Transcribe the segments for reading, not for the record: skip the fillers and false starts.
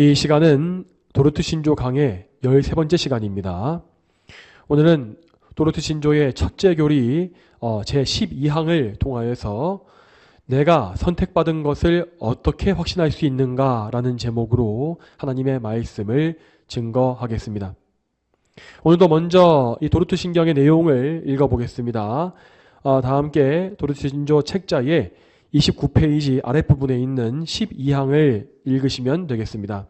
이 시간은 도르트 신조 강의 13번째 시간입니다. 오늘은 도르트 신조의 첫째 교리 제12항을 통하여서 내가 선택받은 것을 어떻게 확신할 수 있는가 라는 제목으로 하나님의 말씀을 증거하겠습니다. 오늘도 먼저 이 도르트 신경의 내용을 읽어보겠습니다. 다 함께 도르트 신조 책자의 29페이지 아랫부분에 있는 12항을 읽으시면 되겠습니다.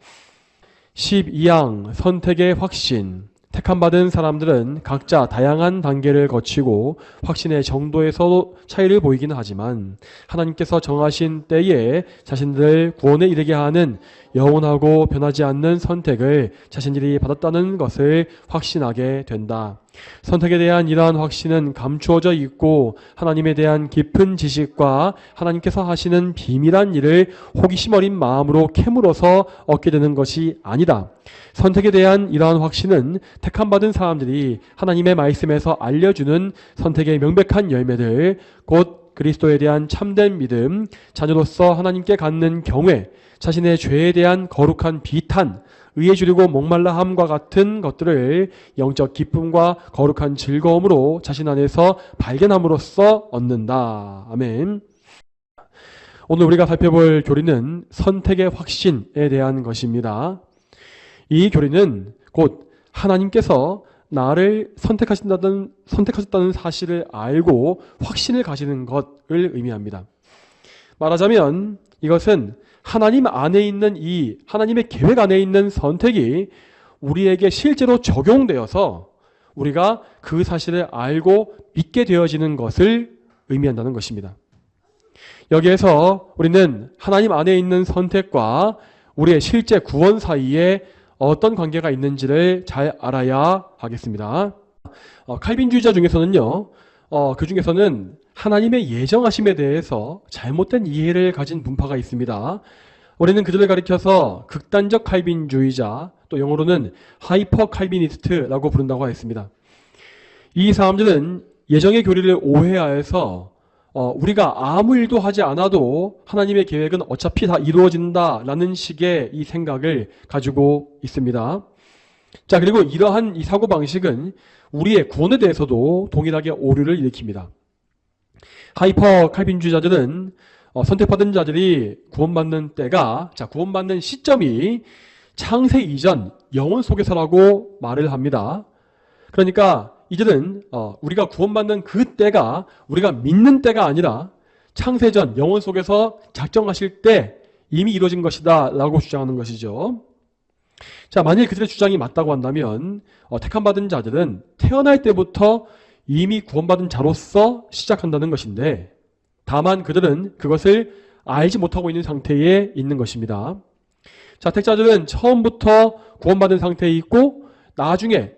12항 선택의 확신. 택함받은 사람들은 각자 다양한 단계를 거치고 확신의 정도에서 차이를 보이기는 하지만 하나님께서 정하신 때에 자신들을 구원에 이르게 하는 영원하고 변하지 않는 선택을 자신들이 받았다는 것을 확신하게 된다. 선택에 대한 이러한 확신은 감추어져 있고 하나님에 대한 깊은 지식과 하나님께서 하시는 비밀한 일을 호기심 어린 마음으로 캐물어서 얻게 되는 것이 아니다. 선택에 대한 이러한 확신은 택함받은 사람들이 하나님의 말씀에서 알려주는 선택의 명백한 열매들, 곧 그리스도에 대한 참된 믿음, 자녀로서 하나님께 갖는 경외, 자신의 죄에 대한 거룩한 비탄, 의에 줄이고 목말라함과 같은 것들을 영적 기쁨과 거룩한 즐거움으로 자신 안에서 발견함으로써 얻는다. 아멘. 오늘 우리가 살펴볼 교리는 선택의 확신에 대한 것입니다. 이 교리는 곧 하나님께서 나를 선택하셨다는 사실을 알고 확신을 가지는 것을 의미합니다. 말하자면 이것은 하나님 안에 있는 이 하나님의 계획 안에 있는 선택이 우리에게 실제로 적용되어서 우리가 그 사실을 알고 믿게 되어지는 것을 의미한다는 것입니다. 여기에서 우리는 하나님 안에 있는 선택과 우리의 실제 구원 사이에 어떤 관계가 있는지를 잘 알아야 하겠습니다. 칼빈주의자 중에서는요, 그 중에서는 하나님의 예정하심에 대해서 잘못된 이해를 가진 분파가 있습니다. 우리는 그들을 가리켜서 극단적 칼빈주의자, 또 영어로는 하이퍼 칼비니스트라고 부른다고 하였습니다. 이 사람들은 예정의 교리를 오해하여서 우리가 아무 일도 하지 않아도 하나님의 계획은 어차피 다 이루어진다라는 식의 이 생각을 가지고 있습니다. 자, 그리고 이러한 이 사고방식은 우리의 구원에 대해서도 동일하게 오류를 일으킵니다. 하이퍼 칼빈주의자들은 선택받은 자들이 구원받는 때가, 구원받는 시점이 창세 이전 영혼 속에서라고 말을 합니다. 그러니까 이들은 우리가 구원받는 그 때가 우리가 믿는 때가 아니라 창세전 영혼 속에서 작정하실 때 이미 이루어진 것이다 라고 주장하는 것이죠. 자, 만일 그들의 주장이 맞다고 한다면 택함받은 자들은 태어날 때부터 이미 구원받은 자로서 시작한다는 것인데, 다만 그들은 그것을 알지 못하고 있는 상태에 있는 것입니다. 자, 택자들은 처음부터 구원받은 상태에 있고 나중에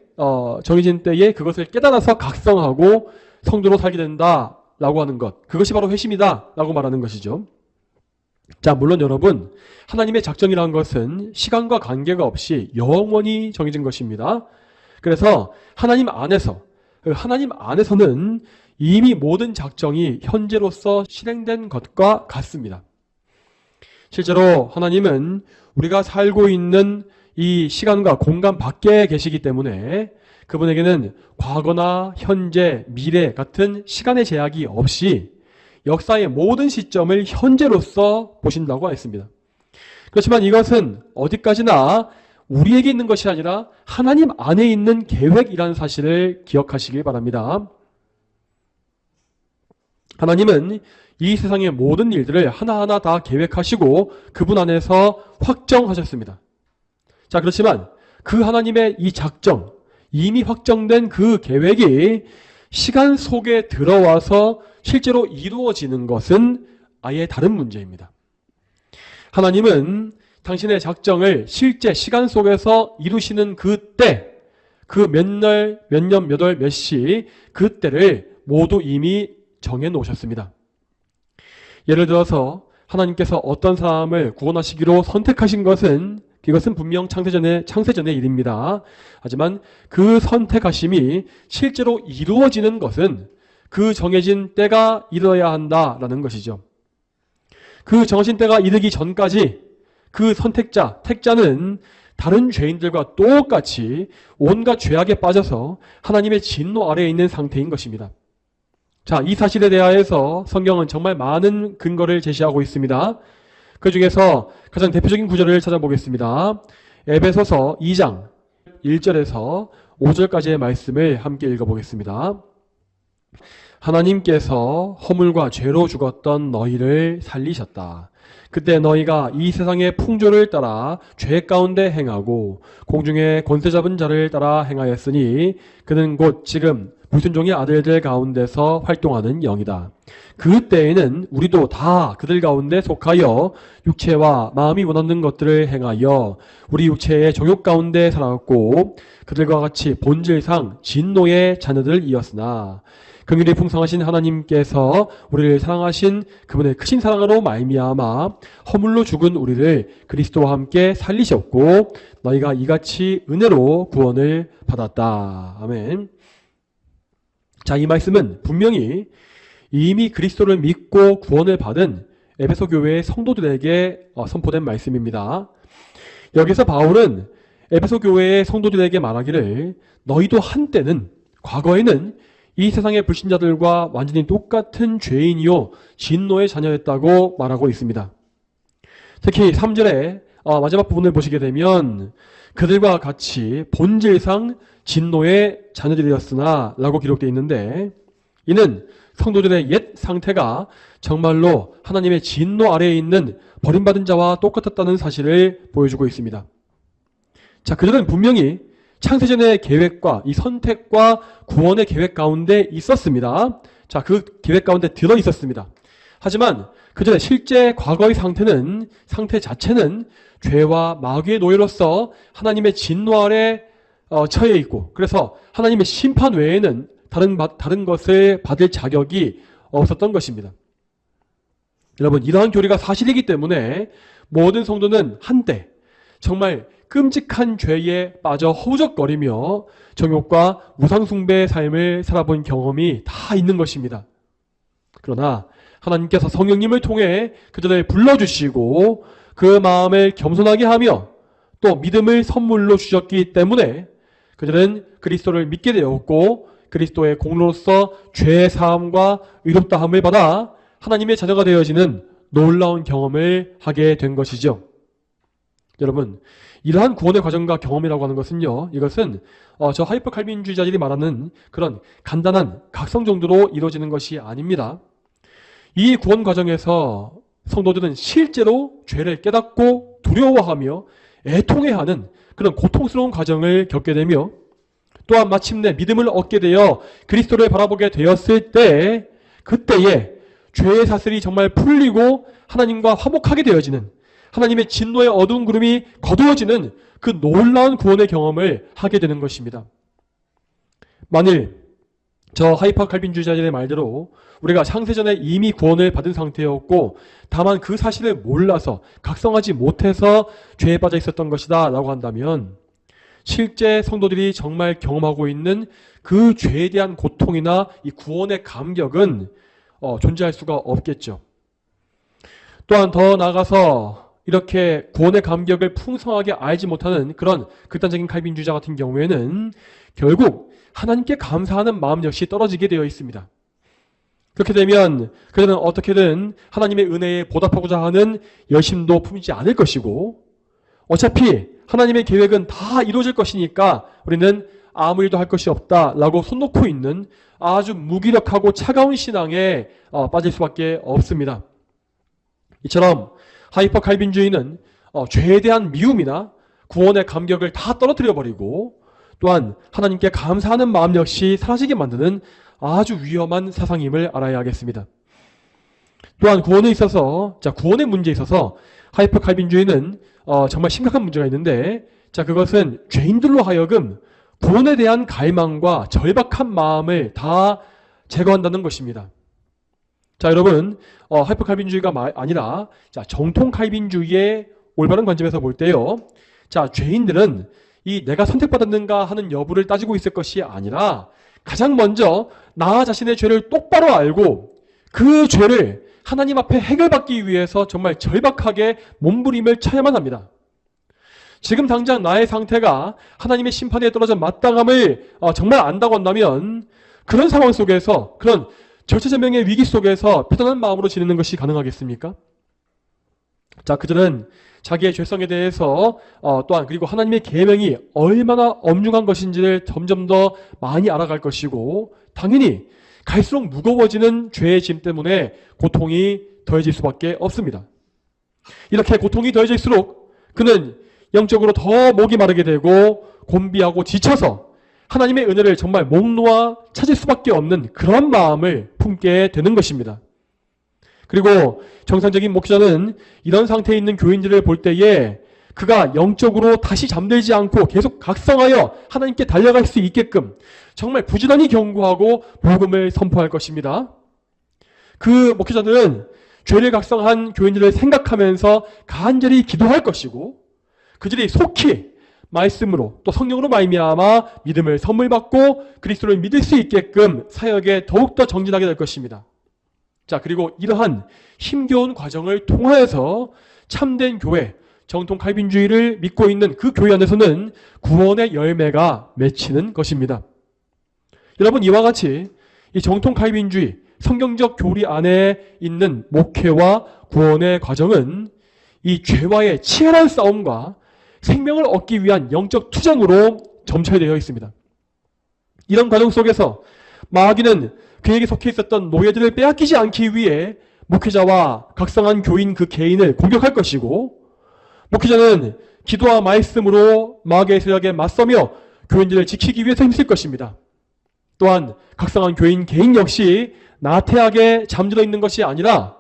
정해진 때에 그것을 깨달아서 각성하고 성도로 살게 된다라고 하는 것, 그것이 바로 회심이다라고 말하는 것이죠. 자, 물론 여러분, 하나님의 작정이라는 것은 시간과 관계가 없이 영원히 정해진 것입니다. 그래서 하나님 안에서는 이미 모든 작정이 현재로서 실행된 것과 같습니다. 실제로 하나님은 우리가 살고 있는 이 시간과 공간 밖에 계시기 때문에 그분에게는 과거나 현재, 미래 같은 시간의 제약이 없이 역사의 모든 시점을 현재로서 보신다고 했습니다. 그렇지만 이것은 어디까지나 우리에게 있는 것이 아니라 하나님 안에 있는 계획이라는 사실을 기억하시길 바랍니다. 하나님은 이 세상의 모든 일들을 하나하나 다 계획하시고 그분 안에서 확정하셨습니다. 자, 그렇지만 그 하나님의 이 작정, 이미 확정된 그 계획이 시간 속에 들어와서 실제로 이루어지는 것은 아예 다른 문제입니다. 하나님은 당신의 작정을 실제 시간 속에서 이루시는 그 때, 그 몇 날, 몇 년, 몇 월, 몇 시, 그 때를 모두 이미 정해 놓으셨습니다. 예를 들어서 하나님께서 어떤 사람을 구원하시기로 선택하신 것은 이것은 분명 창세전의 일입니다. 하지만 그 선택하심이 실제로 이루어지는 것은 그 정해진 때가 이뤄야 한다라는 것이죠. 그 정해진 때가 이르기 전까지 그 선택자, 택자는 다른 죄인들과 똑같이 온갖 죄악에 빠져서 하나님의 진노 아래에 있는 상태인 것입니다. 자, 이 사실에 대하여서 성경은 정말 많은 근거를 제시하고 있습니다. 그 중에서 가장 대표적인 구절을 찾아보겠습니다. 에베소서 2장 1절에서 5절까지의 말씀을 함께 읽어보겠습니다. 하나님께서 허물과 죄로 죽었던 너희를 살리셨다. 그때 너희가 이 세상의 풍조를 따라 죄 가운데 행하고 공중의 권세 잡은 자를 따라 행하였으니 그는 곧 지금 불순종의 아들들 가운데서 활동하는 영이다. 그때에는 우리도 다 그들 가운데 속하여 육체와 마음이 원하는 것들을 행하여 우리 육체의 정욕 가운데 살았고 그들과 같이 본질상 진노의 자녀들이었으나 긍휼이 풍성하신 하나님께서 우리를 사랑하신 그분의 크신 사랑으로 말미암아 허물로 죽은 우리를 그리스도와 함께 살리셨고 너희가 이같이 은혜로 구원을 받았다. 아멘. 자, 이 말씀은 분명히 이미 그리스도를 믿고 구원을 받은 에베소 교회의 성도들에게 선포된 말씀입니다. 여기서 바울은 에베소 교회의 성도들에게 말하기를 너희도 한때는 과거에는 이 세상의 불신자들과 완전히 똑같은 죄인이요 진노의 자녀였다고 말하고 있습니다. 특히 3절의 마지막 부분을 보시게 되면 그들과 같이 본질상 진노의 자녀들이었으나 라고 기록되어 있는데 이는 성도들의 옛 상태가 정말로 하나님의 진노 아래에 있는 버림받은 자와 똑같았다는 사실을 보여주고 있습니다. 자, 그들은 분명히 창세전의 계획과 이 선택과 구원의 계획 가운데 있었습니다. 자, 그 계획 가운데 들어 있었습니다. 하지만 그들의 실제 과거의 상태 자체는 죄와 마귀의 노예로서 하나님의 진노 아래 처해 있고 그래서 하나님의 심판 외에는 다른 것을 받을 자격이 없었던 것입니다. 여러분, 이러한 교리가 사실이기 때문에 모든 성도는 한때 정말 끔찍한 죄에 빠져 허우적거리며 정욕과 우상숭배의 삶을 살아본 경험이 다 있는 것입니다. 그러나 하나님께서 성령님을 통해 그들을 불러주시고 그 마음을 겸손하게 하며 또 믿음을 선물로 주셨기 때문에 그들은 그리스도를 믿게 되었고 그리스도의 공로로서 죄의 사함과 의롭다함을 받아 하나님의 자녀가 되어지는 놀라운 경험을 하게 된 것이죠. 여러분, 이러한 구원의 과정과 경험이라고 하는 것은요, 이것은 저 하이퍼 칼빈주의자들이 말하는 그런 간단한 각성 정도로 이루어지는 것이 아닙니다. 이 구원 과정에서 성도들은 실제로 죄를 깨닫고 두려워하며 애통해하는 그런 고통스러운 과정을 겪게 되며 또한 마침내 믿음을 얻게 되어 그리스도를 바라보게 되었을 때 그때에 죄의 사슬이 정말 풀리고 하나님과 화목하게 되어지는 하나님의 진노의 어두운 구름이 거두어지는 그 놀라운 구원의 경험을 하게 되는 것입니다. 만일 저 하이퍼 칼빈주의자들의 말대로 우리가 창세전에 이미 구원을 받은 상태였고 다만 그 사실을 몰라서 각성하지 못해서 죄에 빠져 있었던 것이다 라고 한다면 실제 성도들이 정말 경험하고 있는 그 죄에 대한 고통이나 이 구원의 감격은 존재할 수가 없겠죠. 또한 더 나아가서 이렇게 구원의 감격을 풍성하게 알지 못하는 그런 극단적인 칼빈주의자 같은 경우에는 결국 하나님께 감사하는 마음 역시 떨어지게 되어 있습니다. 그렇게 되면 그들은 어떻게든 하나님의 은혜에 보답하고자 하는 열심도 품지 않을 것이고 어차피 하나님의 계획은 다 이루어질 것이니까 우리는 아무 일도 할 것이 없다라고 손 놓고 있는 아주 무기력하고 차가운 신앙에 빠질 수밖에 없습니다. 이처럼 하이퍼 칼빈주의는 죄에 대한 미움이나 구원의 감격을 다 떨어뜨려 버리고 또한 하나님께 감사하는 마음 역시 사라지게 만드는 아주 위험한 사상임을 알아야 하겠습니다. 또한 구원에 있어서 구원의 문제에 있어서 하이퍼 칼빈주의는 정말 심각한 문제가 있는데 그것은 죄인들로 하여금 구원에 대한 갈망과 절박한 마음을 다 제거한다는 것입니다. 여러분, 하이퍼 칼빈주의가 아니라 정통 칼빈주의의 올바른 관점에서 볼 때요. 죄인들은 이 내가 선택받았는가 하는 여부를 따지고 있을 것이 아니라 가장 먼저 나 자신의 죄를 똑바로 알고 그 죄를 하나님 앞에 해결받기 위해서 정말 절박하게 몸부림을 쳐야만 합니다. 지금 당장 나의 상태가 하나님의 심판에 떨어져 마땅함을 정말 안다고 한다면 그런 상황 속에서, 그런 절체절명의 위기 속에서 편안한 마음으로 지내는 것이 가능하겠습니까? 자, 그들은 자기의 죄성에 대해서 또한 그리고 하나님의 계명이 얼마나 엄중한 것인지를 점점 더 많이 알아갈 것이고, 당연히 갈수록 무거워지는 죄의 짐 때문에 고통이 더해질 수밖에 없습니다. 이렇게 고통이 더해질수록 그는 영적으로 더 목이 마르게 되고 곤비하고 지쳐서 하나님의 은혜를 정말 목 놓아 찾을 수밖에 없는 그런 마음을 품게 되는 것입니다. 그리고 정상적인 목사는 이런 상태에 있는 교인들을 볼 때에 그가 영적으로 다시 잠들지 않고 계속 각성하여 하나님께 달려갈 수 있게끔 정말 부지런히 경고하고 복음을 선포할 것입니다. 그 목회자들은 죄를 각성한 교인들을 생각하면서 간절히 기도할 것이고, 그들이 속히 말씀으로 또 성령으로 말미암아 믿음을 선물 받고 그리스도를 믿을 수 있게끔 사역에 더욱더 정진하게 될 것입니다. 자, 그리고 이러한 힘겨운 과정을 통하여서 참된 교회, 정통 칼빈주의를 믿고 있는 그 교회 안에서는 구원의 열매가 맺히는 것입니다. 여러분, 이와 같이 이 정통 칼빈주의, 성경적 교리 안에 있는 목회와 구원의 과정은 이 죄와의 치열한 싸움과 생명을 얻기 위한 영적 투쟁으로 점철되어 있습니다. 이런 과정 속에서 마귀는 그에게 속해 있었던 노예들을 빼앗기지 않기 위해 목회자와 각성한 교인 그 개인을 공격할 것이고, 목회자는 기도와 말씀으로 마귀의 세력에 맞서며 교인들을 지키기 위해서 힘쓸 것입니다. 또한 각성한 교인 개인 역시 나태하게 잠들어 있는 것이 아니라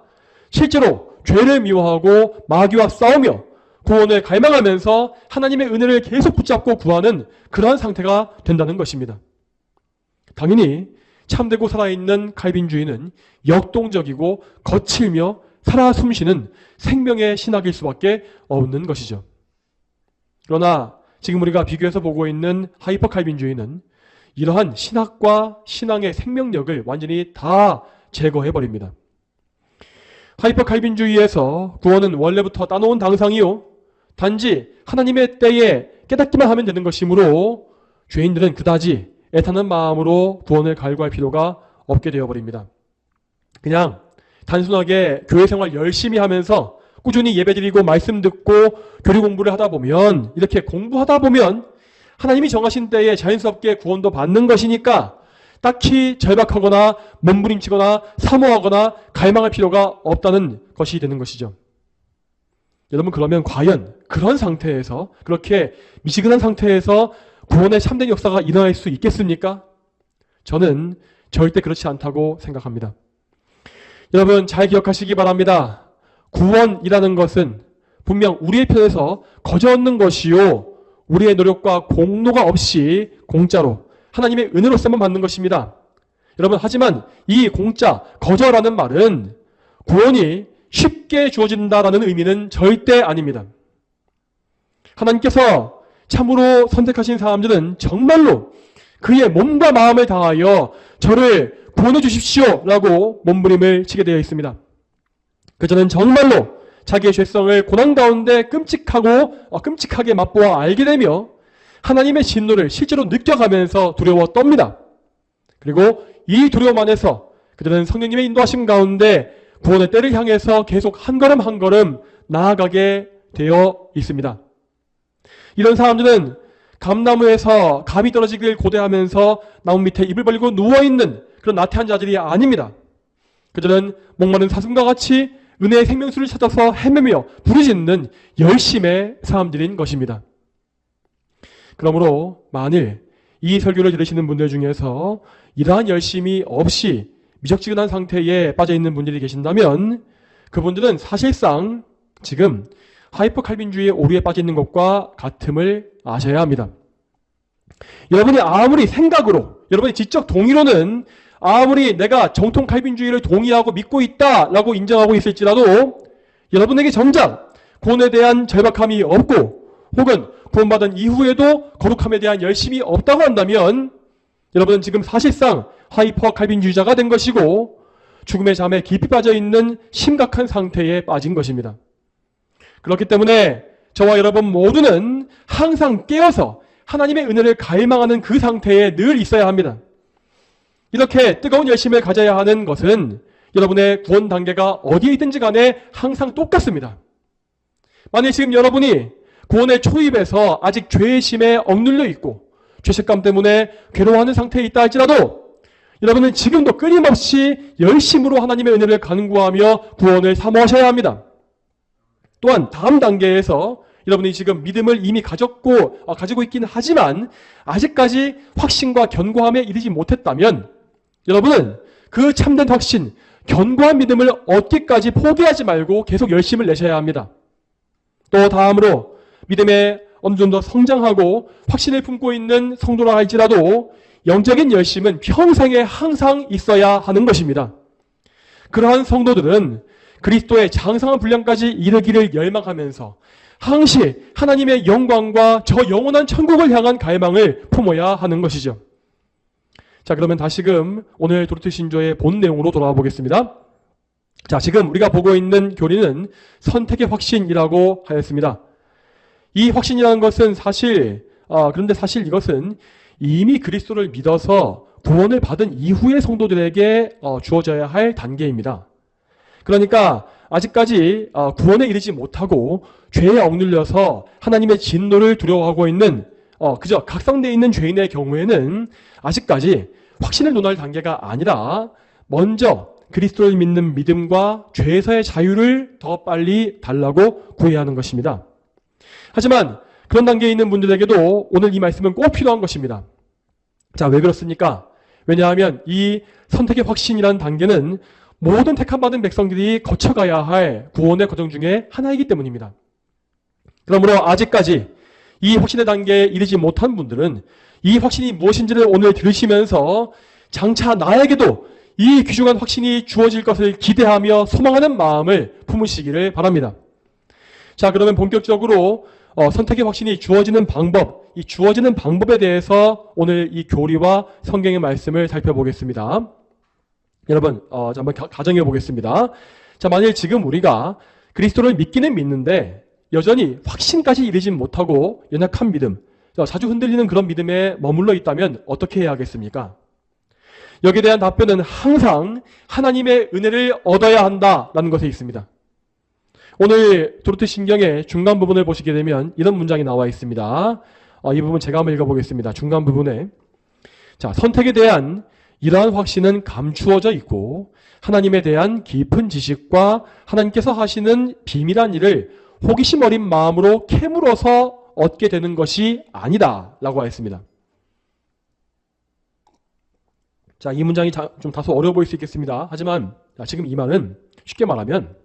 실제로 죄를 미워하고 마귀와 싸우며 구원을 갈망하면서 하나님의 은혜를 계속 붙잡고 구하는 그러한 상태가 된다는 것입니다. 당연히 참되고 살아있는 칼빈주의는 역동적이고 거칠며 살아 숨쉬는 생명의 신학일 수밖에 없는 것이죠. 그러나 지금 우리가 비교해서 보고 있는 하이퍼 칼빈주의는 이러한 신학과 신앙의 생명력을 완전히 다 제거해버립니다. 하이퍼 칼빈주의에서 구원은 원래부터 따놓은 당상이요, 단지 하나님의 때에 깨닫기만 하면 되는 것이므로 죄인들은 그다지 애타는 마음으로 구원을 갈구할 필요가 없게 되어버립니다. 그냥 단순하게 교회 생활 열심히 하면서 꾸준히 예배드리고 말씀 듣고 교리 공부를 하다 보면, 이렇게 공부하다 보면 하나님이 정하신 때에 자연스럽게 구원도 받는 것이니까 딱히 절박하거나 몸부림치거나 사모하거나 갈망할 필요가 없다는 것이 되는 것이죠. 여러분, 그러면 과연 그런 상태에서, 그렇게 미지근한 상태에서 구원의 참된 역사가 일어날 수 있겠습니까? 저는 절대 그렇지 않다고 생각합니다. 여러분, 잘 기억하시기 바랍니다. 구원이라는 것은 분명 우리의 편에서 거저없는 것이요, 우리의 노력과 공로가 없이 공짜로 하나님의 은혜로서만 받는 것입니다. 여러분, 하지만 이 공짜, 거저라는 말은 구원이 쉽게 주어진다라는 의미는 절대 아닙니다. 하나님께서 참으로 선택하신 사람들은 정말로 그의 몸과 마음을 다하여 저를 구원해 주십시오 라고 몸부림을 치게 되어 있습니다. 그들은 정말로 자기의 죄성을 고난 가운데 끔찍하게 맛보아 알게 되며 하나님의 진노를 실제로 느껴가면서 두려워 떱니다. 그리고 이 두려움 안에서 그들은 성령님의 인도하심 가운데 구원의 때를 향해서 계속 한 걸음 한 걸음 나아가게 되어 있습니다. 이런 사람들은 감나무에서 감이 떨어지길 고대하면서 나무 밑에 입을 벌리고 누워있는 그런 나태한 자들이 아닙니다. 그들은 목마른 사슴과 같이 은혜의 생명수를 찾아서 헤매며 부르짖는 열심의 사람들인 것입니다. 그러므로 만일 이 설교를 들으시는 분들 중에서 이러한 열심이 없이 미적지근한 상태에 빠져있는 분들이 계신다면 그분들은 사실상 지금 하이퍼 칼빈주의의 오류에 빠져 있는 것과 같음을 아셔야 합니다. 여러분이 아무리 생각으로, 여러분의 지적 동의로는 아무리 내가 정통 칼빈주의를 동의하고 믿고 있다라고 인정하고 있을지라도 여러분에게 정작 구원에 대한 절박함이 없고 혹은 구원받은 이후에도 거룩함에 대한 열심이 없다고 한다면 여러분은 지금 사실상 하이퍼 칼빈주의자가 된 것이고 죽음의 잠에 깊이 빠져 있는 심각한 상태에 빠진 것입니다. 그렇기 때문에 저와 여러분 모두는 항상 깨어서 하나님의 은혜를 갈망하는 그 상태에 늘 있어야 합니다. 이렇게 뜨거운 열심을 가져야 하는 것은 여러분의 구원 단계가 어디에 있든지 간에 항상 똑같습니다. 만약 지금 여러분이 구원의 초입에서 아직 죄의 심에 억눌려 있고 죄책감 때문에 괴로워하는 상태에 있다 할지라도 여러분은 지금도 끊임없이 열심으로 하나님의 은혜를 간구하며 구원을 사모하셔야 합니다. 또한 다음 단계에서 여러분이 지금 믿음을 이미 가지고 있긴 하지만 아직까지 확신과 견고함에 이르지 못했다면 여러분은 그 참된 확신, 견고한 믿음을 얻기까지 포기하지 말고 계속 열심을 내셔야 합니다. 또 다음으로 믿음에 어느 정도 성장하고 확신을 품고 있는 성도라 할지라도 영적인 열심은 평생에 항상 있어야 하는 것입니다. 그러한 성도들은 그리스도의 장성한 분량까지 이르기를 열망하면서 항시 하나님의 영광과 저 영원한 천국을 향한 갈망을 품어야 하는 것이죠. 자, 그러면 다시금 오늘 도르트 신조의 본 내용으로 돌아와 보겠습니다. 자, 지금 우리가 보고 있는 교리는 선택의 확신이라고 하였습니다. 이 확신이라는 것은 그런데 사실 이것은 이미 그리스도를 믿어서 구원을 받은 이후의 성도들에게 주어져야 할 단계입니다. 그러니까 아직까지 구원에 이르지 못하고 죄에 억눌려서 하나님의 진노를 두려워하고 있는 그저 각성되어 있는 죄인의 경우에는 아직까지 확신을 논할 단계가 아니라 먼저 그리스도를 믿는 믿음과 죄에서의 자유를 더 빨리 달라고 구해야 하는 것입니다. 하지만 그런 단계에 있는 분들에게도 오늘 이 말씀은 꼭 필요한 것입니다. 자, 왜 그렇습니까? 왜냐하면 이 선택의 확신이라는 단계는 모든 택함받은 백성들이 거쳐가야 할 구원의 과정 중에 하나이기 때문입니다. 그러므로 아직까지 이 확신의 단계에 이르지 못한 분들은 이 확신이 무엇인지를 오늘 들으시면서 장차 나에게도 이 귀중한 확신이 주어질 것을 기대하며 소망하는 마음을 품으시기를 바랍니다. 자, 그러면 본격적으로 선택의 확신이 주어지는 방법, 이 주어지는 방법에 대해서 오늘 이 교리와 성경의 말씀을 살펴보겠습니다. 여러분, 한번 가정해 보겠습니다. 자, 만일 지금 우리가 그리스도를 믿기는 믿는데 여전히 확신까지 이르지 못하고 연약한 믿음, 자주 흔들리는 그런 믿음에 머물러 있다면 어떻게 해야 하겠습니까? 여기에 대한 답변은 항상 하나님의 은혜를 얻어야 한다라는 것에 있습니다. 오늘 도르트 신경의 중간 부분을 보시게 되면 이런 문장이 나와 있습니다. 이 부분 제가 한번 읽어보겠습니다. 중간 부분에 자, 선택에 대한 이러한 확신은 감추어져 있고 하나님에 대한 깊은 지식과 하나님께서 하시는 비밀한 일을 호기심 어린 마음으로 캐물어서 얻게 되는 것이 아니다 라고 하였습니다. 자, 이 문장이 좀 다소 어려워 보일 수 있겠습니다. 하지만 지금 이 말은 쉽게 말하면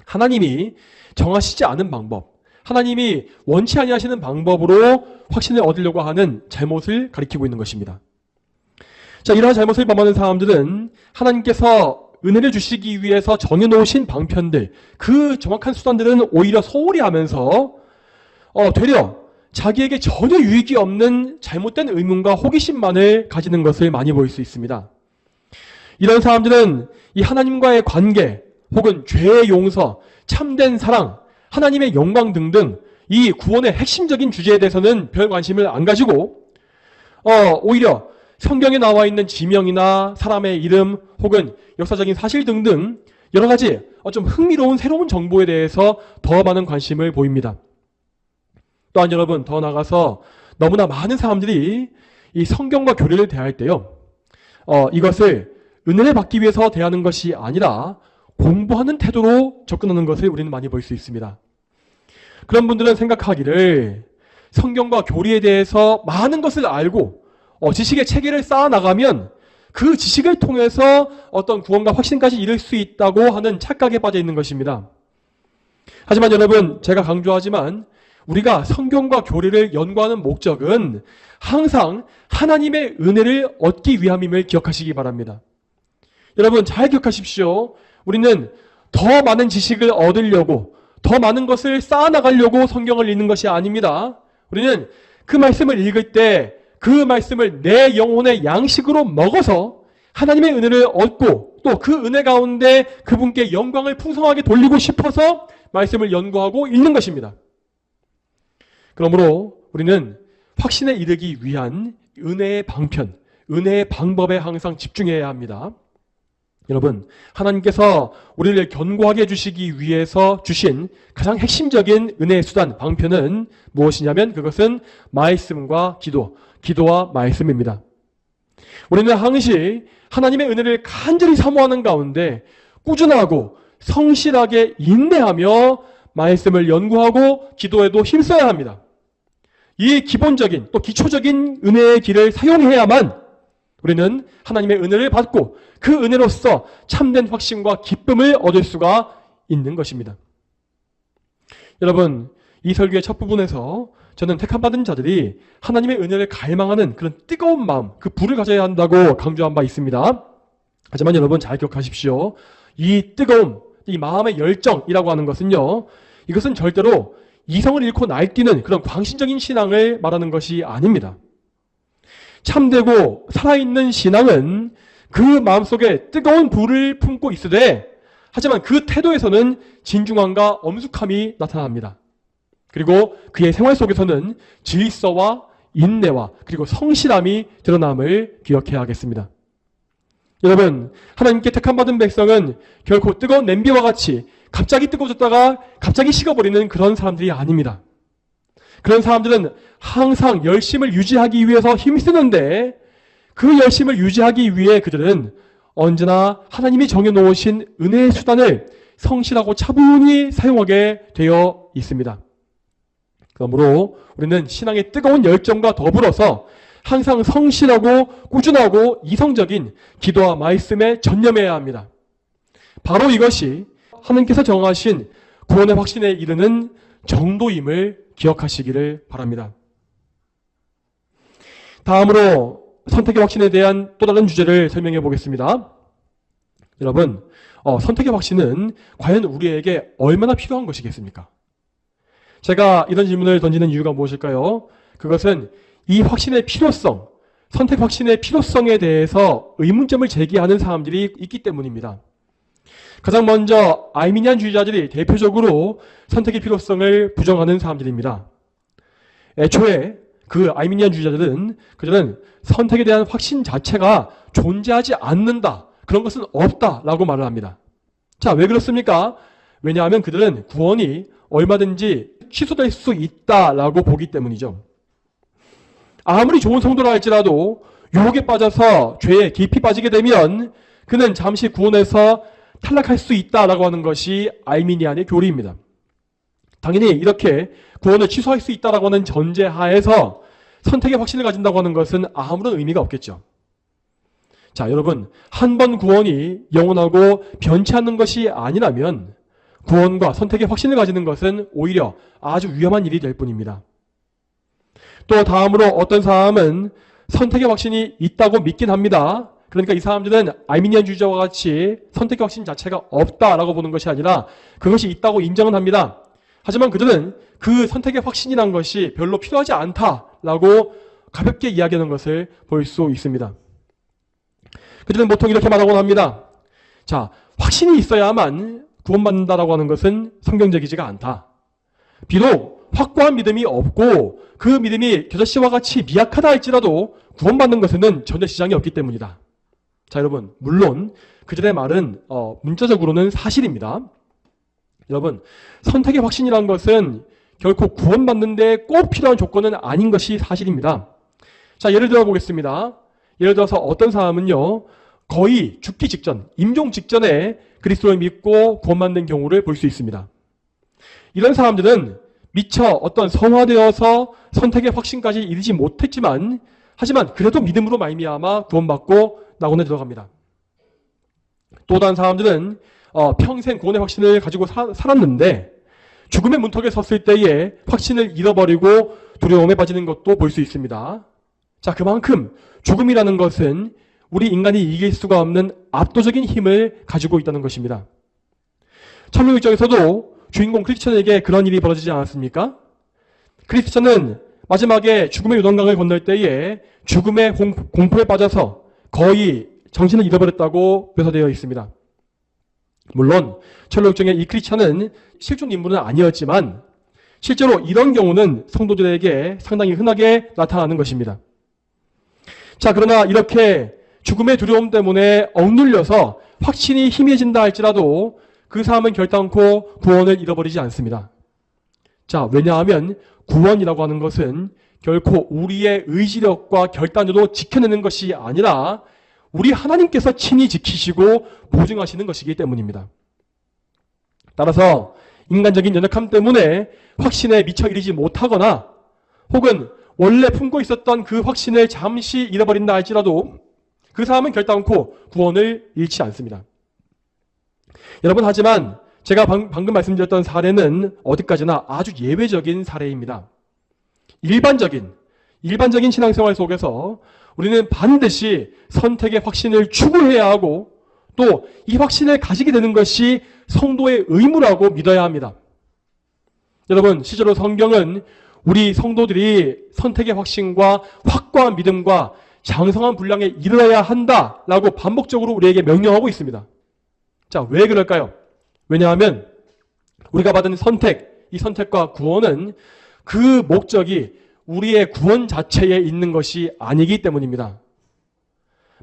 하나님이 정하시지 않은 방법, 하나님이 원치 아니하시는 방법으로 확신을 얻으려고 하는 잘못을 가리키고 있는 것입니다. 자, 이러한 잘못을 범하는 사람들은 하나님께서 은혜를 주시기 위해서 정해놓으신 방편들, 그 정확한 수단들은 오히려 소홀히 하면서 되려 자기에게 전혀 유익이 없는 잘못된 의문과 호기심만을 가지는 것을 많이 볼 수 있습니다. 이런 사람들은 이 하나님과의 관계 혹은 죄의 용서, 참된 사랑, 하나님의 영광 등등 이 구원의 핵심적인 주제에 대해서는 별 관심을 안 가지고 오히려 성경에 나와 있는 지명이나 사람의 이름 혹은 역사적인 사실 등등 여러 가지 좀 흥미로운 새로운 정보에 대해서 더 많은 관심을 보입니다. 또한 여러분, 더 나아가서 너무나 많은 사람들이 이 성경과 교리를 대할 때요, 이것을 은혜를 받기 위해서 대하는 것이 아니라 공부하는 태도로 접근하는 것을 우리는 많이 볼 수 있습니다. 그런 분들은 생각하기를 성경과 교리에 대해서 많은 것을 알고 지식의 체계를 쌓아나가면 그 지식을 통해서 어떤 구원과 확신까지 이룰 수 있다고 하는 착각에 빠져 있는 것입니다. 하지만 여러분, 제가 강조하지만 우리가 성경과 교리를 연구하는 목적은 항상 하나님의 은혜를 얻기 위함임을 기억하시기 바랍니다. 여러분, 잘 기억하십시오. 우리는 더 많은 지식을 얻으려고, 더 많은 것을 쌓아나가려고 성경을 읽는 것이 아닙니다. 우리는 그 말씀을 읽을 때 그 말씀을 내 영혼의 양식으로 먹어서 하나님의 은혜를 얻고 또 그 은혜 가운데 그분께 영광을 풍성하게 돌리고 싶어서 말씀을 연구하고 읽는 것입니다. 그러므로 우리는 확신에 이르기 위한 은혜의 방편, 은혜의 방법에 항상 집중해야 합니다. 여러분, 하나님께서 우리를 견고하게 해주시기 위해서 주신 가장 핵심적인 은혜의 수단, 방편은 무엇이냐면 그것은 말씀과 기도와 말씀입니다. 우리는 항시 하나님의 은혜를 간절히 사모하는 가운데 꾸준하고 성실하게 인내하며 말씀을 연구하고 기도에도 힘써야 합니다. 이 기본적인 또 기초적인 은혜의 길을 사용해야만 우리는 하나님의 은혜를 받고 그 은혜로서 참된 확신과 기쁨을 얻을 수가 있는 것입니다. 여러분, 이 설교의 첫 부분에서 저는 택함받은 자들이 하나님의 은혜를 갈망하는 그런 뜨거운 마음, 그 불을 가져야 한다고 강조한 바 있습니다. 하지만 여러분 잘 기억하십시오. 이 뜨거움, 이 마음의 열정이라고 하는 것은요, 이것은 절대로 이성을 잃고 날뛰는 그런 광신적인 신앙을 말하는 것이 아닙니다. 참되고 살아있는 신앙은 그 마음속에 뜨거운 불을 품고 있으되, 하지만 그 태도에서는 진중함과 엄숙함이 나타납니다. 그리고 그의 생활 속에서는 질서와 인내와 그리고 성실함이 드러남을 기억해야 하겠습니다. 여러분, 하나님께 택함받은 백성은 결코 뜨거운 냄비와 같이 갑자기 뜨거워졌다가 갑자기 식어버리는 그런 사람들이 아닙니다. 그런 사람들은 항상 열심을 유지하기 위해서 힘쓰는데, 그 열심을 유지하기 위해 그들은 언제나 하나님이 정해놓으신 은혜의 수단을 성실하고 차분히 사용하게 되어 있습니다. 그러므로 우리는 신앙의 뜨거운 열정과 더불어서 항상 성실하고 꾸준하고 이성적인 기도와 말씀에 전념해야 합니다. 바로 이것이 하나님께서 정하신 구원의 확신에 이르는 정도임을 기억하시기를 바랍니다. 다음으로 선택의 확신에 대한 또 다른 주제를 설명해 보겠습니다. 여러분, 선택의 확신은 과연 우리에게 얼마나 필요한 것이겠습니까? 제가 이런 질문을 던지는 이유가 무엇일까요? 그것은 이 확신의 필요성, 선택 확신의 필요성에 대해서 의문점을 제기하는 사람들이 있기 때문입니다. 가장 먼저 아르미니안주의자들이 대표적으로 선택의 필요성을 부정하는 사람들입니다. 애초에 그 아르미니안주의자들은 그들은 선택에 대한 확신 자체가 존재하지 않는다, 그런 것은 없다라고 말을 합니다. 자, 왜 그렇습니까? 왜냐하면 그들은 구원이 얼마든지 취소될 수 있다라고 보기 때문이죠. 아무리 좋은 성도라 할지라도 유혹에 빠져서 죄에 깊이 빠지게 되면 그는 잠시 구원에서 탈락할 수 있다라고 하는 것이 아르미니안의 교리입니다. 당연히 이렇게 구원을 취소할 수 있다라고 하는 전제하에서 선택의 확신을 가진다고 하는 것은 아무런 의미가 없겠죠. 자, 여러분, 한 번 구원이 영원하고 변치 않는 것이 아니라면 구원과 선택의 확신을 가지는 것은 오히려 아주 위험한 일이 될 뿐입니다. 또 다음으로 어떤 사람은 선택의 확신이 있다고 믿긴 합니다. 그러니까 이 사람들은 아르미니안주의자와 같이 선택의 확신 자체가 없다라고 보는 것이 아니라 그것이 있다고 인정은 합니다. 하지만 그들은 그 선택의 확신이란 것이 별로 필요하지 않다라고 가볍게 이야기하는 것을 볼 수 있습니다. 그들은 보통 이렇게 말하곤 합니다. 자, 확신이 있어야만 구원받는다라고 하는 것은 성경적이지가 않다. 비록 확고한 믿음이 없고 그 믿음이 겨자씨와 같이 미약하다 할지라도 구원받는 것에는 전혀 지장이 없기 때문이다. 자, 여러분, 물론 그들의 말은 문자적으로는 사실입니다. 여러분, 선택의 확신이란 것은 결코 구원받는 데 꼭 필요한 조건은 아닌 것이 사실입니다. 자, 예를 들어 보겠습니다. 예를 들어서 어떤 사람은요, 거의 죽기 직전, 임종 직전에 그리스도를 믿고 구원받는 경우를 볼 수 있습니다. 이런 사람들은 미처 어떤 성화되어서 선택의 확신까지 이르지 못했지만, 하지만 그래도 믿음으로 말미암아 구원받고 낙원에 들어갑니다. 또 다른 사람들은 평생 구원의 확신을 가지고 살았는데 죽음의 문턱에 섰을 때에 확신을 잃어버리고 두려움에 빠지는 것도 볼 수 있습니다. 자, 그만큼 죽음이라는 것은 우리 인간이 이길 수가 없는 압도적인 힘을 가지고 있다는 것입니다. 천국일정에서도 주인공 크리스천에게 그런 일이 벌어지지 않았습니까? 크리스천은 마지막에 죽음의 요단강을 건널 때에 죽음의 공포에 빠져서 거의 정신을 잃어버렸다고 묘사되어 있습니다. 물론 철로역정의 이 크리스찬은 실존 인물은 아니었지만 실제로 이런 경우는 성도들에게 상당히 흔하게 나타나는 것입니다. 자, 그러나 이렇게 죽음의 두려움 때문에 억눌려서 확신이 희미해진다 할지라도 그 사람은 결단코 구원을 잃어버리지 않습니다. 자, 왜냐하면 구원이라고 하는 것은 결코 우리의 의지력과 결단으로 지켜내는 것이 아니라 우리 하나님께서 친히 지키시고 보증하시는 것이기 때문입니다. 따라서 인간적인 연약함 때문에 확신에 미처 이르지 못하거나 혹은 원래 품고 있었던 그 확신을 잠시 잃어버린다 할지라도 그 사람은 결단코 구원을 잃지 않습니다. 여러분, 하지만 제가 방금 말씀드렸던 사례는 어디까지나 아주 예외적인 사례입니다. 일반적인 신앙생활 속에서 우리는 반드시 선택의 확신을 추구해야 하고 또 이 확신을 가지게 되는 것이 성도의 의무라고 믿어야 합니다. 여러분, 실제로 성경은 우리 성도들이 선택의 확신과 확고한 믿음과 장성한 분량에 이르러야 한다라고 반복적으로 우리에게 명령하고 있습니다. 자, 왜 그럴까요? 왜냐하면 우리가 받은 선택, 이 선택과 구원은 그 목적이 우리의 구원 자체에 있는 것이 아니기 때문입니다.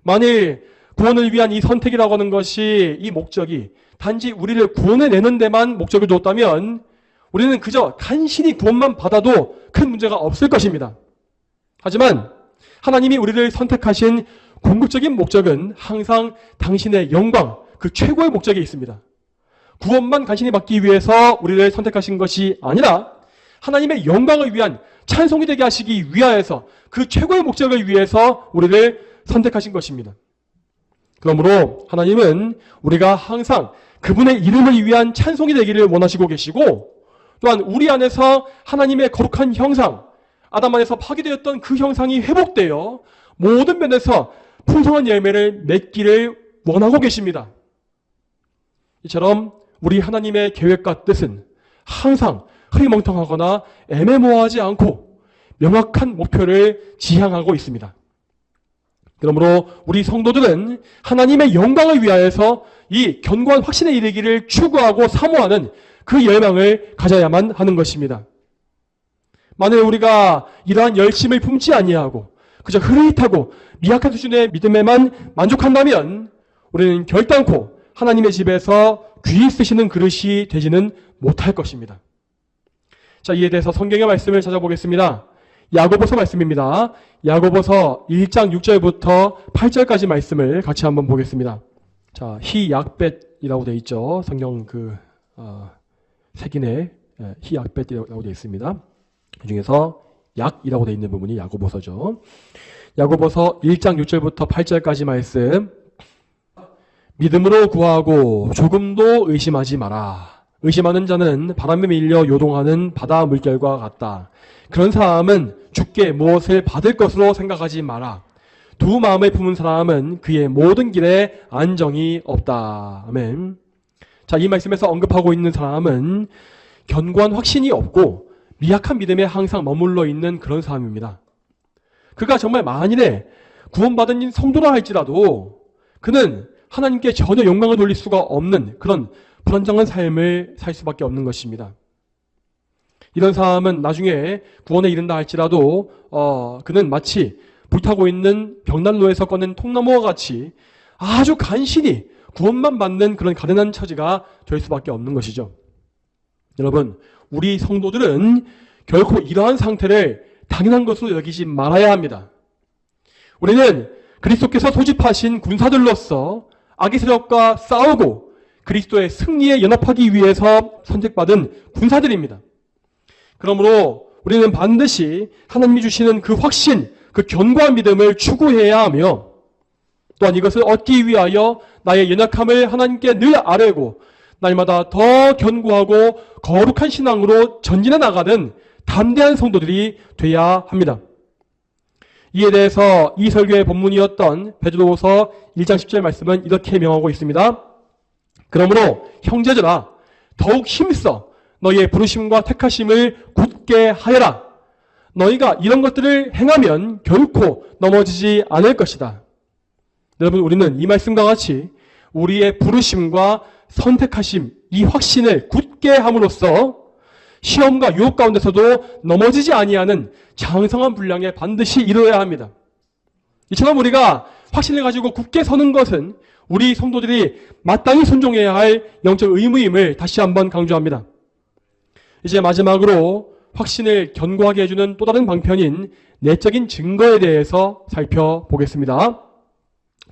만일 구원을 위한 이 선택이라고 하는 것이 이 목적이 단지 우리를 구원해내는 데만 목적을 뒀다면 우리는 그저 간신히 구원만 받아도 큰 문제가 없을 것입니다. 하지만 하나님이 우리를 선택하신 궁극적인 목적은 항상 당신의 영광, 그 최고의 목적이 있습니다. 구원만 간신히 받기 위해서 우리를 선택하신 것이 아니라 하나님의 영광을 위한 찬송이 되게 하시기 위하여서 그 최고의 목적을 위해서 우리를 선택하신 것입니다. 그러므로 하나님은 우리가 항상 그분의 이름을 위한 찬송이 되기를 원하시고 계시고 또한 우리 안에서 하나님의 거룩한 형상, 아담 안에서 파괴되었던 그 형상이 회복되어 모든 면에서 풍성한 열매를 맺기를 원하고 계십니다. 이처럼 우리 하나님의 계획과 뜻은 항상 흐리멍텅하거나 애매모호하지 않고 명확한 목표를 지향하고 있습니다. 그러므로 우리 성도들은 하나님의 영광을 위하여서 이 견고한 확신에 이르기를 추구하고 사모하는 그 열망을 가져야만 하는 것입니다. 만일 우리가 이러한 열심을 품지 아니하고 그저 흐릿하고 미약한 수준의 믿음에만 만족한다면 우리는 결단코 하나님의 집에서 귀히 쓰시는 그릇이 되지는 못할 것입니다. 자, 이에 대해서 성경의 말씀을 찾아보겠습니다. 야고보서 말씀입니다. 야고보서 1장 6절부터 8절까지 말씀을 같이 한번 보겠습니다. 자, 히약벳이라고 되어 있죠. 성경 색인에 히약벳이라고 되어 있습니다. 그 중에서 약이라고 되어 있는 부분이 야고보서죠. 야고보서 1장 6절부터 8절까지 말씀. 믿음으로 구하고 조금도 의심하지 마라. 의심하는 자는 바람에 밀려 요동하는 바다 물결과 같다. 그런 사람은 주께 무엇을 받을 것으로 생각하지 마라. 두 마음을 품은 사람은 그의 모든 길에 안정이 없다. 아멘. 자, 이 말씀에서 언급하고 있는 사람은 견고한 확신이 없고 미약한 믿음에 항상 머물러 있는 그런 사람입니다. 그가 정말 만일에 구원받은 성도라 할지라도 그는 하나님께 전혀 영광을 돌릴 수가 없는 그런 불안정한 삶을 살 수밖에 없는 것입니다. 이런 사람은 나중에 구원에 이른다 할지라도 그는 마치 불타고 있는 벽난로에서 꺼낸 통나무와 같이 아주 간신히 구원만 받는 그런 가련한 처지가 될 수밖에 없는 것이죠. 여러분, 우리 성도들은 결코 이러한 상태를 당연한 것으로 여기지 말아야 합니다. 우리는 그리스도께서 소집하신 군사들로서 악의 세력과 싸우고 그리스도의 승리에 연합하기 위해서 선택받은 군사들입니다. 그러므로 우리는 반드시 하나님이 주시는 그 확신, 그 견고한 믿음을 추구해야 하며 또한 이것을 얻기 위하여 나의 연약함을 하나님께 늘 아뢰고 날마다 더 견고하고 거룩한 신앙으로 전진해 나가는 담대한 성도들이 돼야 합니다. 이에 대해서 이 설교의 본문이었던 베드로후서 1장 10절 말씀은 이렇게 명하고 있습니다. 그러므로 형제들아 더욱 힘써 너희의 부르심과 택하심을 굳게 하여라. 너희가 이런 것들을 행하면 결코 넘어지지 않을 것이다. 여러분, 우리는 이 말씀과 같이 우리의 부르심과 선택하심, 이 확신을 굳게 함으로써 시험과 유혹 가운데서도 넘어지지 아니하는 장성한 분량에 반드시 이루어야 합니다. 이처럼 우리가 확신을 가지고 굳게 서는 것은 우리 성도들이 마땅히 순종해야 할 영적 의무임을 다시 한번 강조합니다. 이제 마지막으로 확신을 견고하게 해주는 또 다른 방편인 내적인 증거에 대해서 살펴보겠습니다.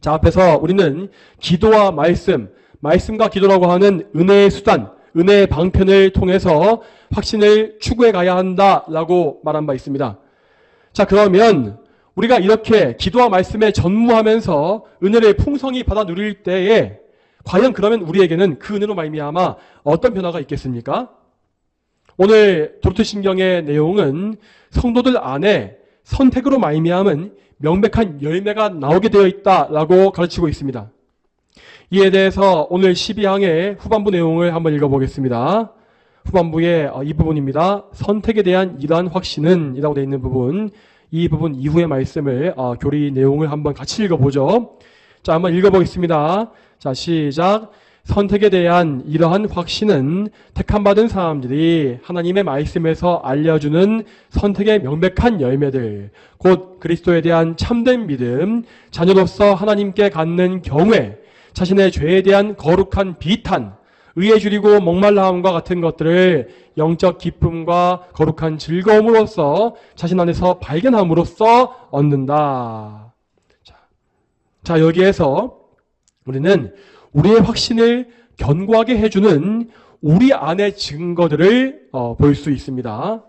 자, 앞에서 우리는 기도와 말씀과 기도라고 하는 은혜의 수단, 은혜의 방편을 통해서 확신을 추구해 가야 한다라고 말한 바 있습니다. 자, 그러면 우리가 이렇게 기도와 말씀에 전무하면서 은혜를 풍성히 받아 누릴 때에 과연 그러면 우리에게는 그 은혜로 말미암아 어떤 변화가 있겠습니까? 오늘 도르트 신경의 내용은 성도들 안에 선택으로 말미암은 명백한 열매가 나오게 되어 있다라고 가르치고 있습니다. 이에 대해서 오늘 12항의 후반부 내용을 한번 읽어보겠습니다. 후반부의 이 부분입니다. 선택에 대한 이러한 확신은 이라고 되어 있는 부분, 이 부분 이후의 말씀을 교리 내용을 한번 같이 읽어보죠. 자, 한번 읽어보겠습니다. 자, 시작. 선택에 대한 이러한 확신은 택함받은 사람들이 하나님의 말씀에서 알려주는 선택의 명백한 열매들, 곧 그리스도에 대한 참된 믿음, 자녀로서 하나님께 갖는 경외, 자신의 죄에 대한 거룩한 비탄, 의에 줄이고 목말라함과 같은 것들을 영적 기쁨과 거룩한 즐거움으로써 자신 안에서 발견함으로써 얻는다. 자, 여기에서 우리는 우리의 확신을 견고하게 해주는 우리 안의 증거들을 볼 수 있습니다.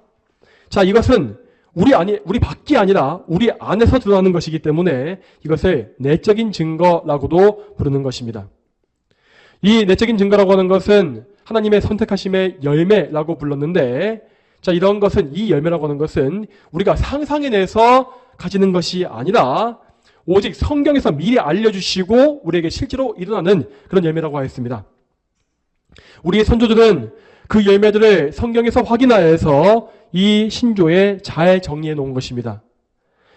자, 이것은 우리 밖이 아니라 우리 안에서 드러나는 것이기 때문에 이것을 내적인 증거라고도 부르는 것입니다. 이 내적인 증거라고 하는 것은 하나님의 선택하심의 열매라고 불렀는데, 자, 이런 것은, 이 열매라고 하는 것은 우리가 상상해내서 가지는 것이 아니라 오직 성경에서 미리 알려주시고 우리에게 실제로 일어나는 그런 열매라고 하였습니다. 우리의 선조들은 그 열매들을 성경에서 확인하여서 이 신조에 잘 정리해 놓은 것입니다.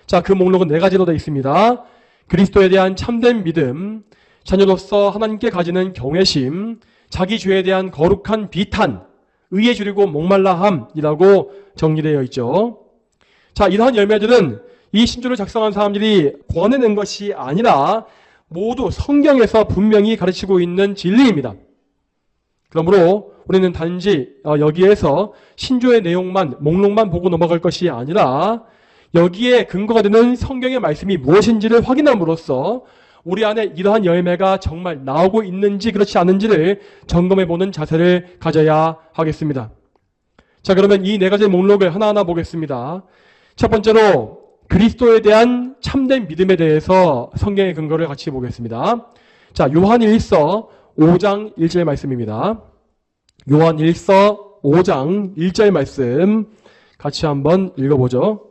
자, 그 목록은 4가지로 되어 있습니다. 그리스도에 대한 참된 믿음, 자녀로서 하나님께 가지는 경외심, 자기 죄에 대한 거룩한 비탄, 의에 줄이고 목말라함이라고 정리되어 있죠. 자, 이러한 열매들은 이 신조를 작성한 사람들이 권해낸 것이 아니라 모두 성경에서 분명히 가르치고 있는 진리입니다. 그러므로 우리는 단지 여기에서 신조의 내용만, 목록만 보고 넘어갈 것이 아니라 여기에 근거가 되는 성경의 말씀이 무엇인지를 확인함으로써 우리 안에 이러한 열매가 정말 나오고 있는지 그렇지 않은지를 점검해보는 자세를 가져야 하겠습니다. 자, 그러면 이 4가지 목록을 하나하나 보겠습니다. 첫 번째로 그리스도에 대한 참된 믿음에 대해서 성경의 근거를 같이 보겠습니다. 자, 요한 1서 5장 1절 말씀입니다. 요한 1서 5장 1절 말씀 같이 한번 읽어보죠.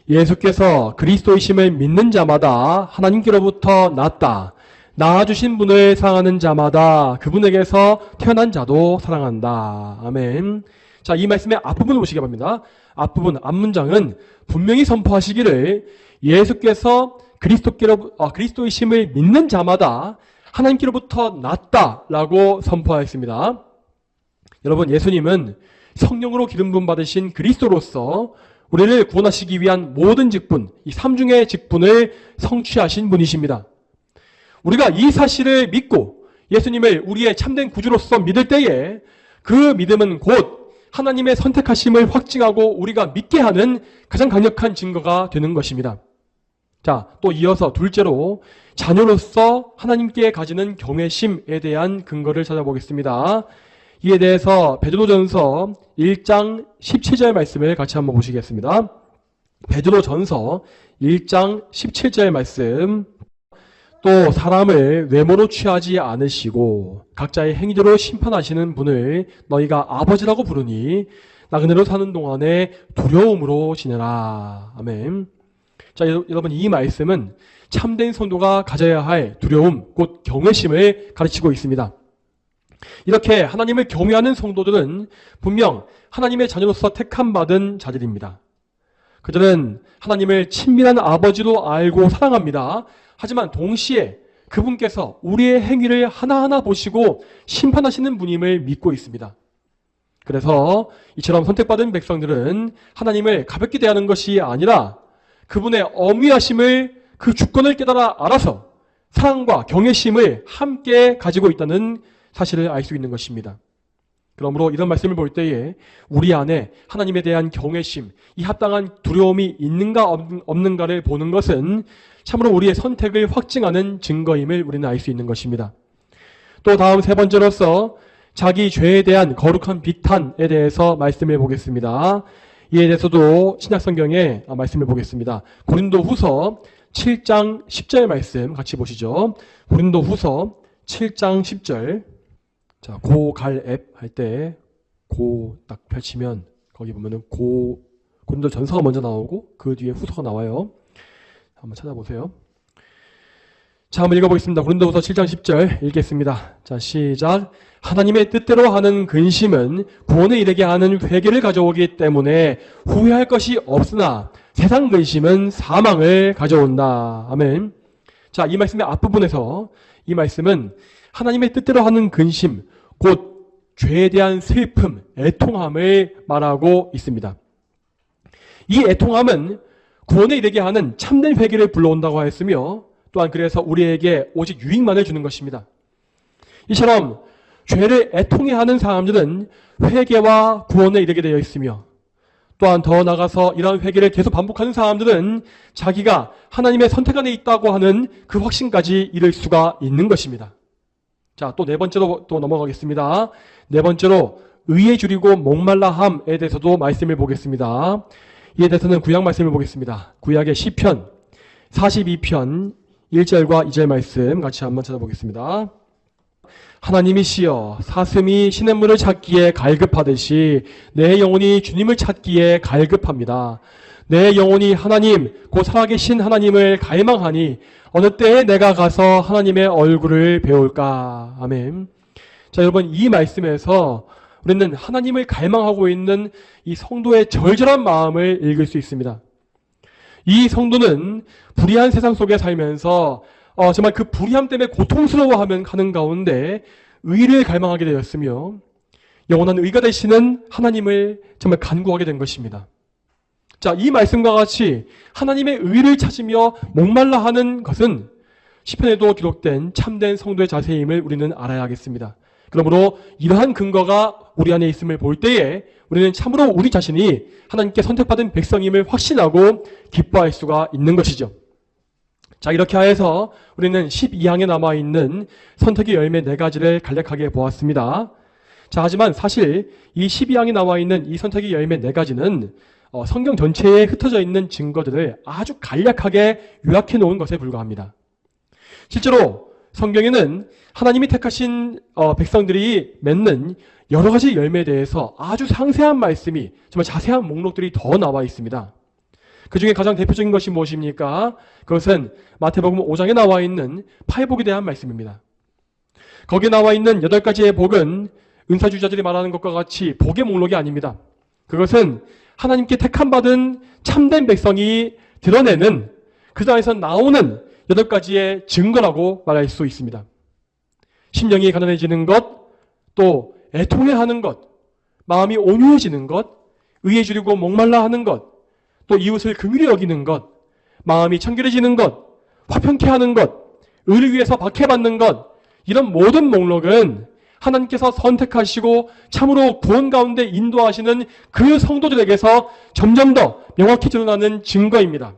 예수께서 그리스도이심을 믿는 자마다 하나님께로부터 났다. 낳아주신 분을 사랑하는 자마다 그분에게서 태어난 자도 사랑한다. 아멘. 자, 이 말씀의 앞부분을 보시기 바랍니다. 앞부분, 앞문장은 분명히 선포하시기를 예수께서 그리스도이심을 믿는 자마다 하나님께로부터 났다라고 선포하였습니다. 여러분, 예수님은 성령으로 기름 부음 받으신 그리스도로서 우리를 구원하시기 위한 모든 직분, 이 3중의 직분을 성취하신 분이십니다. 우리가 이 사실을 믿고 예수님을 우리의 참된 구주로서 믿을 때에 그 믿음은 곧 하나님의 선택하심을 확증하고 우리가 믿게 하는 가장 강력한 증거가 되는 것입니다. 자, 또 이어서 둘째로 자녀로서 하나님께 가지는 경외심에 대한 근거를 찾아보겠습니다. 이에 대해서 베드로전서 1장 17절 말씀을 같이 한번 보시겠습니다. 베드로전서 1장 17절 말씀. 또 사람을 외모로 취하지 않으시고 각자의 행위대로 심판하시는 분을 너희가 아버지라고 부르니 나그네로 사는 동안에 두려움으로 지내라. 아멘. 자, 여러분, 이 말씀은 참된 성도가 가져야 할 두려움, 곧 경외심을 가르치고 있습니다. 이렇게 하나님을 경외하는 성도들은 분명 하나님의 자녀로서 택함받은 자들입니다. 그들은 하나님을 친밀한 아버지로 알고 사랑합니다. 하지만 동시에 그분께서 우리의 행위를 하나하나 보시고 심판하시는 분임을 믿고 있습니다. 그래서 이처럼 선택받은 백성들은 하나님을 가볍게 대하는 것이 아니라 그분의 엄위하심을, 그 주권을 깨달아 알아서 사랑과 경외심을 함께 가지고 있다는 사실을 알 수 있는 것입니다. 그러므로 이런 말씀을 볼 때에 우리 안에 하나님에 대한 경외심, 이 합당한 두려움이 있는가 없는가를 보는 것은 참으로 우리의 선택을 확증하는 증거임을 우리는 알 수 있는 것입니다. 또 다음 세 번째로서 자기 죄에 대한 거룩한 비탄에 대해서 말씀해 보겠습니다. 이에 대해서도 신약성경에 말씀해 보겠습니다. 고린도후서 7장 10절 말씀 같이 보시죠. 고린도후서 7장 10절. 자, 고갈앱 할 때 고 딱 펼치면 거기 보면은 고린도 전서가 먼저 나오고 그 뒤에 후서가 나와요. 한번 찾아보세요. 자, 한번 읽어보겠습니다. 고린도후서 7장 10절 읽겠습니다. 자, 시작. 하나님의 뜻대로 하는 근심은 구원에 이르게 하는 회개를 가져오기 때문에 후회할 것이 없으나 세상 근심은 사망을 가져온다. 아멘. 자, 이 말씀의 앞부분에서 이 말씀은 하나님의 뜻대로 하는 근심, 곧 죄에 대한 슬픔, 애통함을 말하고 있습니다. 이 애통함은 구원에 이르게 하는 참된 회개를 불러온다고 하였으며 또한 그래서 우리에게 오직 유익만을 주는 것입니다. 이처럼 죄를 애통해하는 사람들은 회개와 구원에 이르게 되어 있으며 또한 더 나아가서 이러한 회개를 계속 반복하는 사람들은 자기가 하나님의 선택 안에 있다고 하는 그 확신까지 이룰 수가 있는 것입니다. 자, 또 네 번째로 또 넘어가겠습니다. 네 번째로 의에 줄이고 목말라함에 대해서도 말씀을 보겠습니다. 이에 대해서는 구약 말씀을 보겠습니다. 구약의 시편 42편 1절과 2절 말씀 같이 한번 찾아보겠습니다. 하나님이시여 사슴이 시냇물을 찾기에 갈급하듯이 내 영혼이 주님을 찾기에 갈급합니다. 내 영혼이 하나님 곧 살아계신 하나님을 갈망하니 어느 때에 내가 가서 하나님의 얼굴을 배울까. 아멘. 자, 여러분, 이 말씀에서 우리는 하나님을 갈망하고 있는 이 성도의 절절한 마음을 읽을 수 있습니다. 이 성도는 불의한 세상 속에 살면서 정말 그 불의함 때문에 고통스러워하는 가운데 의를 갈망하게 되었으며 영원한 의가 되시는 하나님을 정말 간구하게 된 것입니다. 자, 이 말씀과 같이 하나님의 의를 찾으며 목말라 하는 것은 시편에도 기록된 참된 성도의 자세임을 우리는 알아야 하겠습니다. 그러므로 이러한 근거가 우리 안에 있음을 볼 때에 우리는 참으로 우리 자신이 하나님께 선택받은 백성임을 확신하고 기뻐할 수가 있는 것이죠. 자, 이렇게 하여서 우리는 12항에 남아있는 선택의 열매 4가지를 간략하게 보았습니다. 자, 하지만 사실 이 12항에 나와있는 이 선택의 열매 4가지는 성경 전체에 흩어져 있는 증거들을 아주 간략하게 요약해 놓은 것에 불과합니다. 실제로 성경에는 하나님이 택하신 백성들이 맺는 여러 가지 열매에 대해서 아주 상세한 말씀이, 정말 자세한 목록들이 더 나와 있습니다. 그 중에 가장 대표적인 것이 무엇입니까? 그것은 마태복음 5장에 나와 있는 팔복에 대한 말씀입니다. 거기에 나와 있는 8가지의 복은 은사주자들이 말하는 것과 같이 복의 목록이 아닙니다. 그것은 하나님께 택함받은 참된 백성이 드러내는, 그 안에서 나오는 8가지의 증거라고 말할 수 있습니다. 심령이 가난해지는 것, 또 애통해하는 것, 마음이 온유해지는 것, 의에 줄이고 목말라 하는 것, 또 이웃을 긍휼히 여기는 것, 마음이 청결해지는 것, 화평케 하는 것, 의를 위해서 박해받는 것, 이런 모든 목록은 하나님께서 선택하시고 참으로 구원 가운데 인도하시는 그 성도들에게서 점점 더 명확히 드러나는 증거입니다.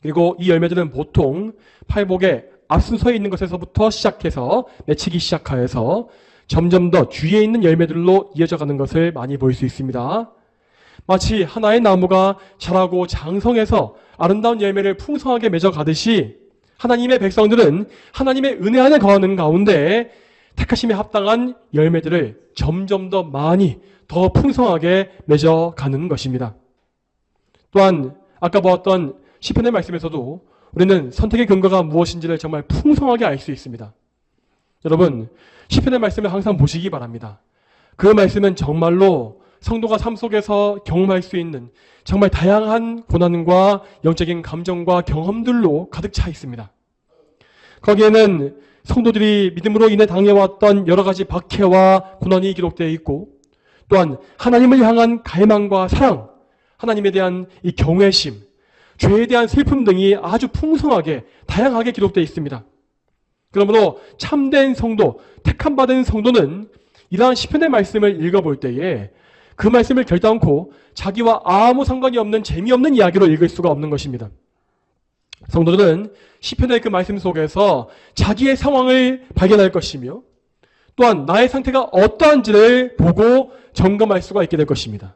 그리고 이 열매들은 보통 팔복의 앞순서에 있는 것에서부터 시작해서 맺히기 시작하여서 점점 더 뒤에 있는 열매들로 이어져 가는 것을 많이 볼 수 있습니다. 마치 하나의 나무가 자라고 장성해서 아름다운 열매를 풍성하게 맺어가듯이 하나님의 백성들은 하나님의 은혜 안에 거하는 가운데 택하심에 합당한 열매들을 점점 더 많이, 더 풍성하게 맺어가는 것입니다. 또한 아까 보았던 시편의 말씀에서도 우리는 선택의 근거가 무엇인지를 정말 풍성하게 알 수 있습니다. 여러분, 시편의 말씀을 항상 보시기 바랍니다. 그 말씀은 정말로 성도가 삶 속에서 경험할 수 있는 정말 다양한 고난과 영적인 감정과 경험들로 가득 차 있습니다. 거기에는 성도들이 믿음으로 인해 당해왔던 여러 가지 박해와 고난이 기록되어 있고, 또한 하나님을 향한 갈망과 사랑, 하나님에 대한 이 경외심, 죄에 대한 슬픔 등이 아주 풍성하게 다양하게 기록되어 있습니다. 그러므로 참된 성도, 택함받은 성도는 이러한 시편의 말씀을 읽어볼 때에 그 말씀을 결단코 자기와 아무 상관이 없는 재미없는 이야기로 읽을 수가 없는 것입니다. 성도들은 시편의 그 말씀 속에서 자기의 상황을 발견할 것이며, 또한 나의 상태가 어떠한지를 보고 점검할 수가 있게 될 것입니다.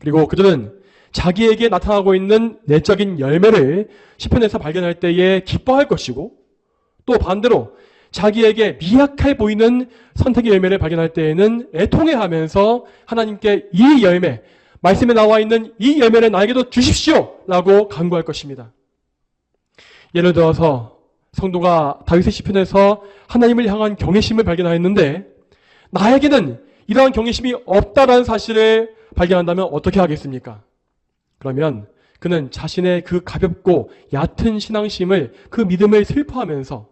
그리고 그들은 자기에게 나타나고 있는 내적인 열매를 시편에서 발견할 때에 기뻐할 것이고, 또 반대로 자기에게 미약해 보이는 선택의 열매를 발견할 때에는 애통해하면서 하나님께 이 열매, 말씀에 나와 있는 이 열매를 나에게도 주십시오 라고 간구할 것입니다. 예를 들어서 성도가 다윗의 시편에서 하나님을 향한 경외심을 발견하였는데, 나에게는 이러한 경외심이 없다라는 사실을 발견한다면 어떻게 하겠습니까? 그러면 그는 자신의 그 가볍고 얕은 신앙심을, 그 믿음을 슬퍼하면서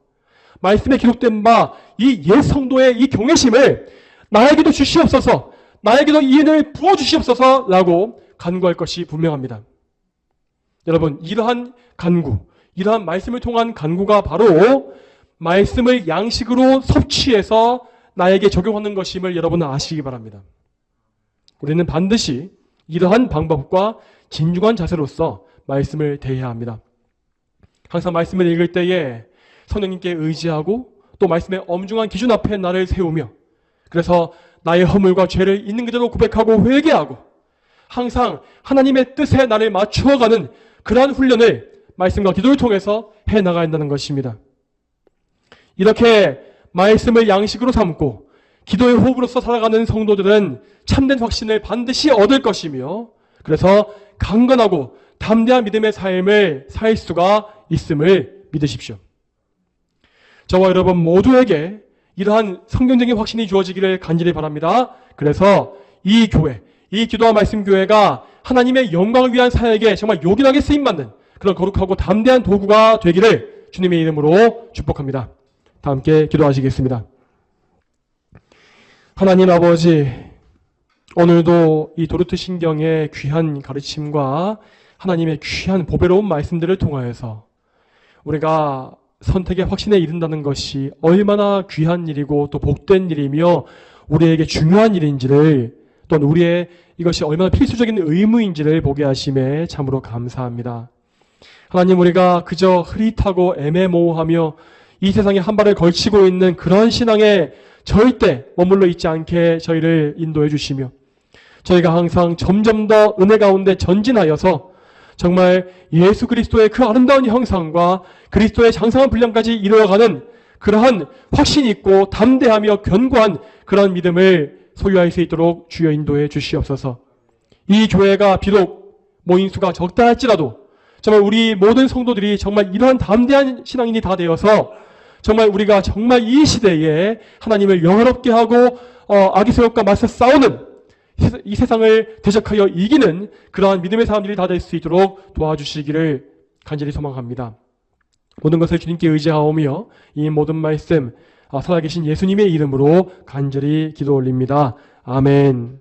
말씀에 기록된 바 이 옛 성도의 이 경외심을 나에게도 주시옵소서, 나에게도 이 은혜를 부어주시옵소서 라고 간구할 것이 분명합니다. 여러분, 이러한 간구, 이러한 말씀을 통한 간구가 바로 말씀을 양식으로 섭취해서 나에게 적용하는 것임을 여러분은 아시기 바랍니다. 우리는 반드시 이러한 방법과 진중한 자세로서 말씀을 대해야 합니다. 항상 말씀을 읽을 때에 성령님께 의지하고, 또 말씀의 엄중한 기준 앞에 나를 세우며, 그래서 나의 허물과 죄를 있는 그대로 고백하고 회개하고 항상 하나님의 뜻에 나를 맞추어가는 그러한 훈련을 말씀과 기도를 통해서 해나가야 한다는 것입니다. 이렇게 말씀을 양식으로 삼고 기도의 호흡으로서 살아가는 성도들은 참된 확신을 반드시 얻을 것이며, 그래서 강건하고 담대한 믿음의 삶을 살 수가 있음을 믿으십시오. 저와 여러분 모두에게 이러한 성경적인 확신이 주어지기를 간절히 바랍니다. 그래서 이 교회, 이 기도와 말씀 교회가 하나님의 영광을 위한 사역에 정말 요긴하게 쓰임받는 그런 거룩하고 담대한 도구가 되기를 주님의 이름으로 축복합니다. 다 함께 기도하시겠습니다. 하나님 아버지, 오늘도 이 도르트 신경의 귀한 가르침과 하나님의 귀한 보배로운 말씀들을 통하여서 우리가 선택의 확신에 이른다는 것이 얼마나 귀한 일이고 또 복된 일이며 우리에게 중요한 일인지를, 또는 우리의 이것이 얼마나 필수적인 의무인지를 보게 하심에 참으로 감사합니다. 하나님, 우리가 그저 흐릿하고 애매모호하며 이 세상에 한 발을 걸치고 있는 그런 신앙에 절대 머물러 있지 않게 저희를 인도해 주시며, 저희가 항상 점점 더 은혜 가운데 전진하여서 정말 예수 그리스도의 그 아름다운 형상과 그리스도의 장성한 분량까지 이루어가는 그러한 확신 있고 담대하며 견고한 그러한 믿음을 소유할 수 있도록 주여 인도해 주시옵소서. 이 교회가 비록 모인수가 적다 할지라도 정말 우리 모든 성도들이 정말 이러한 담대한 신앙인이 다 되어서 정말 우리가 정말 이 시대에 하나님을 영화롭게 하고 악의 세력과 맞서 싸우는 이 세상을 대적하여 이기는 그러한 믿음의 사람들이 다 될 수 있도록 도와주시기를 간절히 소망합니다. 모든 것을 주님께 의지하오며 이 모든 말씀 살아계신 예수님의 이름으로 간절히 기도 올립니다. 아멘.